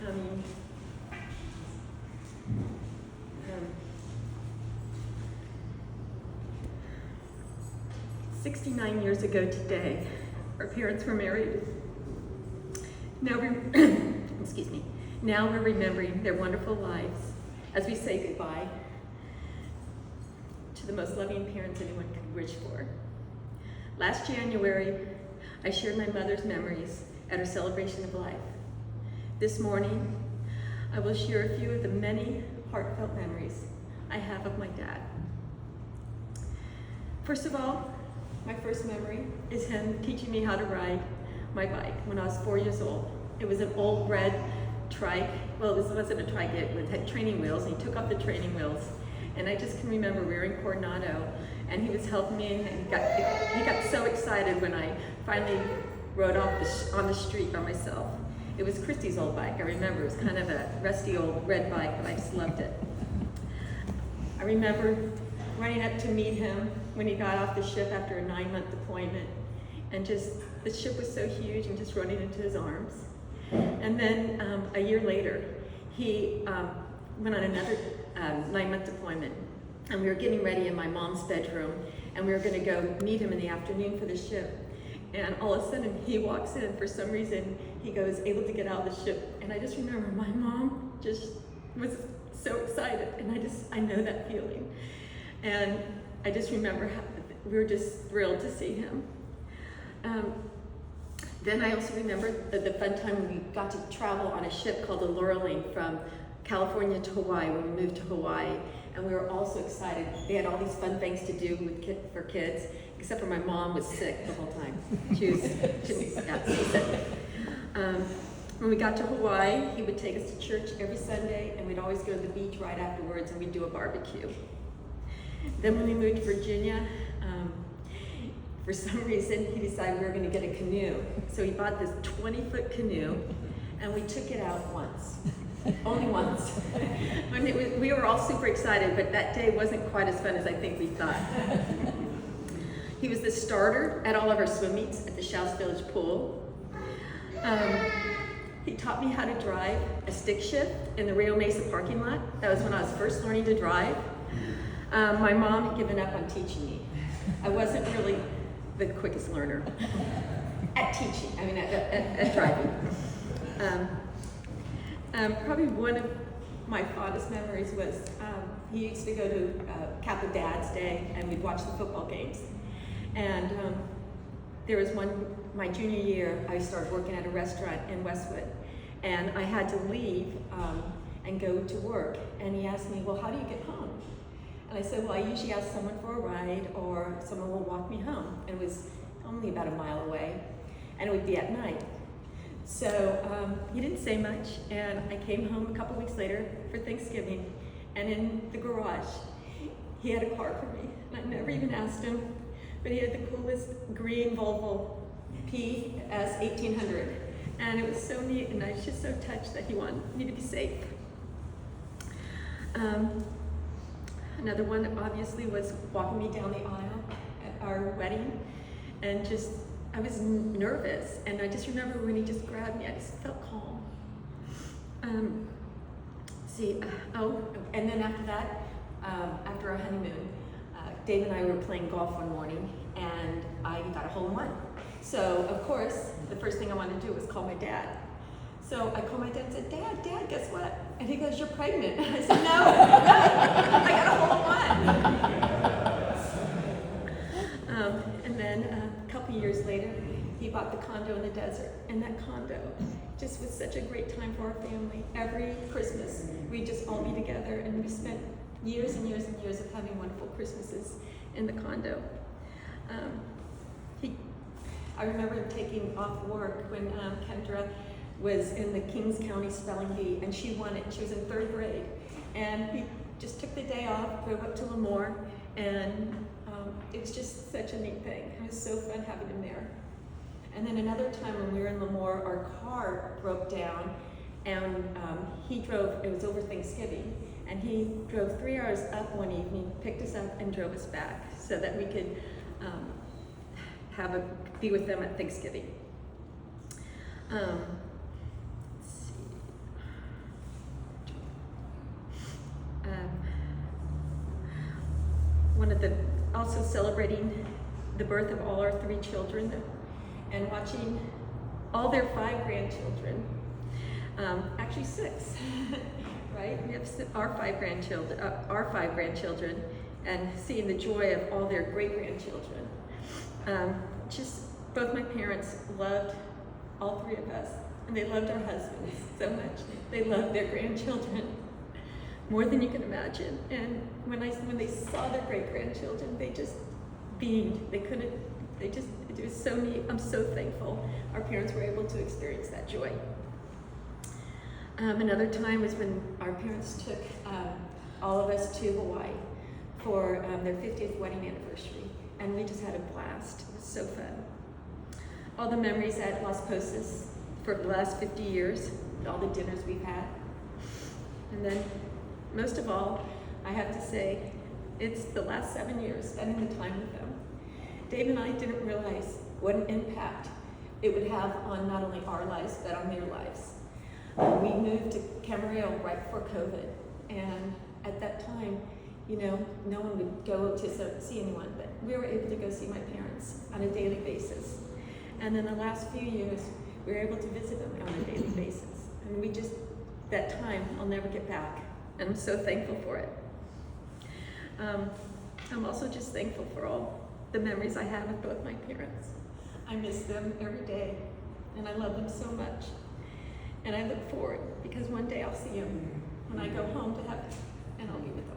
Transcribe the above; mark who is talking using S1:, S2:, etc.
S1: coming. 69 years ago today, our parents were married. Now excuse me. Now we're remembering their wonderful lives as we say goodbye to the most loving parents anyone could wish for. Last January, I shared my mother's memories at her celebration of life. This morning, I will share a few of the many heartfelt memories I have of my dad. First of all, my first memory is him teaching me how to ride my bike when I was 4 years old. It was an old red trike. Well, this wasn't a trike, it had training wheels, and he took off the training wheels. And I just can remember wearing Coronado, and he was helping me, and he got so excited when I finally rode off on the street by myself. It was Christy's old bike, I remember. It was kind of a rusty old red bike, but I just loved it. I remember running up to meet him when he got off the ship after a 9-month deployment, and just, the ship was so huge, and just running into his arms. And then a year later, he went on another 9-month deployment, and we were getting ready in my mom's bedroom, and we were gonna go meet him in the afternoon for the ship. And all of a sudden, he walks in. For some reason, he goes able to get out of the ship. And I just remember my mom just was so excited, and I know that feeling. And I just remember how we were just thrilled to see him. Then I also remember the fun time when we got to travel on a ship called the Lurline from California to Hawaii, when we moved to Hawaii. And we were all so excited. They had all these fun things to do for kids, except for my mom was sick the whole time. She was sick. When we got to Hawaii, he would take us to church every Sunday, and we'd always go to the beach right afterwards, and we'd do a barbecue. Then when we moved to Virginia, for some reason, he decided we were gonna get a canoe. So he bought this 20-foot canoe, and we took it out once. Only once. We were all super excited, but that day wasn't quite as fun as I think we thought. He was the starter at all of our swim meets at the Shouse Village pool. He taught me how to drive a stick shift in the Rio Mesa parking lot. That was when I was first learning to drive. My mom had given up on teaching me. I wasn't really the quickest learner at teaching, at driving. Probably one of my fondest memories was he used to go to Kappa Dad's Day, and we'd watch the football games. And there was my junior year, I started working at a restaurant in Westwood, and I had to leave and go to work. And he asked me, well, how do you get home? And I said, well, I usually ask someone for a ride, or someone will walk me home. And it was only about a mile away, and it would be at night. So he didn't say much, and I came home a couple weeks later for Thanksgiving, and in the garage, he had a car for me. And I never even asked him, but he had the coolest green Volvo PS 1800. And it was so neat, and I was just so touched that he wanted me to be safe. Another one, obviously, was walking me down the aisle at our wedding, and I was nervous, and I just remember when he just grabbed me, I just felt calm. And then after that, after our honeymoon, Dave and I were playing golf one morning, and I got a hole-in-one. So, of course, the first thing I wanted to do was call my dad. So I called my dad and said, Dad, guess what? And he goes, you're pregnant. And I said, no, I got a hole-in-one. And then a couple years later, he bought the condo in the desert. And that condo just was such a great time for our family. Every Christmas, we'd just all be together, and we spent years and years and years of having wonderful Christmases in the condo. I remember him taking off work when Kendra was in the Kings County Spelling Bee, and she won it. She was in 3rd grade. And he just took the day off, drove up to Lemoore, and it was just such a neat thing. It was so fun having him there. And then another time when we were in Lemoore, our car broke down, and he drove, it was over Thanksgiving, and he drove 3 hours up one evening, picked us up, and drove us back so that we could be with them at Thanksgiving. Let's see. also celebrating the birth of all our 3 children and watching all their 5 grandchildren, actually 6, right? We have our 5 grandchildren, and seeing the joy of all their great-grandchildren. Just both my parents loved all 3 of us, and they loved our husbands so much. They loved their grandchildren more than you can imagine. And when they saw their great-grandchildren, they just beamed. It was so neat. I'm so thankful our parents were able to experience that joy. Another time was when our parents took all of us to Hawaii for their 50th wedding anniversary, and we just had a blast. It was so fun. All the memories at Las Posas for the last 50 years, all the dinners we've had. And then, most of all, I have to say, it's the last 7 years spending the time with them. Dave and I didn't realize what an impact it would have on not only our lives, but on their lives. We moved to Camarillo right before COVID, and at that time, no one would go to see anyone, but we were able to go see my parents on a daily basis. And in the last few years, we were able to visit them on a daily basis. And that time, I'll never get back. And I'm so thankful for it. I'm also just thankful for all the memories I have with both my parents. I miss them every day, and I love them so much. And I look forward, because one day I'll see them when I go home to heaven, and I'll be with them.